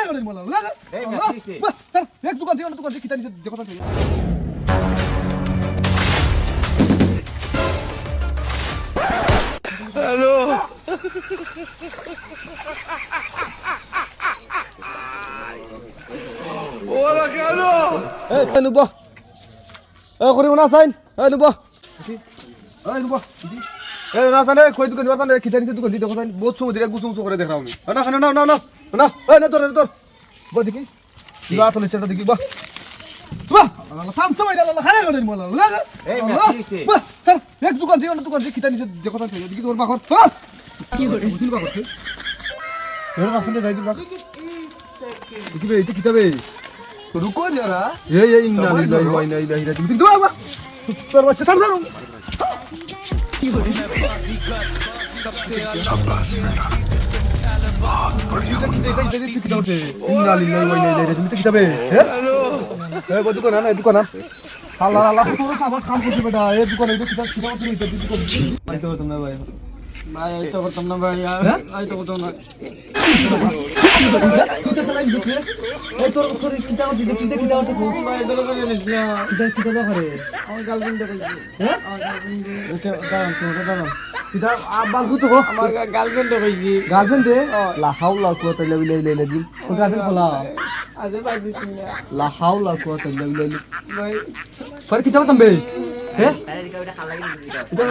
করে মোলা চল এক দোকান থেকে কিতা নিছে দেখো তাই হ্যালো ওরা কেন এই নুব এ করি না সাইন এই নুব এই নুব এই না সাইন কই দোকান দিবা সাইন কিতা নিছে দোকান দি দেখো সাইন বহুত সময় ধরে গুছু করে দেখাও আমি না খানা না না না না এই না তোর বল দেখি দিবা তো লিস্টটা দেখি বাহ বাহ থাম সময় দাও খানা করে মোলা এই মেসি বাহ চল এক দোকান থেকে কিতা নিছে দেখো তাই দেখি তোর বাখর কি করে বুঝিল বাখর এর রাখলে যাই দিবা দেখি বে এটা কিতাবে रुको जरा এই ইন্না লিল্লাহি ওয়া ইন্না ইলাইহি রাজিউন তুই বাবা তোর বাচ্চা থাম থাম কি করে ইন্না লিল্লাহি ওয়া ইন্না ইলাইহি রাজিউন তুই কিতাবে হ্যাঁ এই দোকান না দোকান আল্লাহ আল্লাহ তোর সাথে কাম করছিস বেটা এই দোকান এই কিতাব কিতাব তুই এই দোকান ভাই তো তোমরা ভাই ভাই এই তো করতাম না ভাই এই তো করতাম না এই তোর কিতাব তুই কিতাব ভাই এটা করে নিস না কিতাব করে আমার গার্লফ্রেন্ড কইছি হ্যাঁ আমার গার্লফ্রেন্ড ওকে দাঁড়ান দাঁড়ান কিতাব আব্বা কইতো আমার গার্লফ্রেন্ড কইছি গার্লফ্রেন্ড দে লা হাওলা কুওয়াতা ইল্লা বিল্লাহি দিন ও গার্লফ্রেন্ড খোলা আজে ভাই দিছি না লা হাওলা কুওয়াতা ইল্লা বিল্লাহি ভাই পর কিতাব তম্বে হে আরে দিকা ওটা খালা কি এটা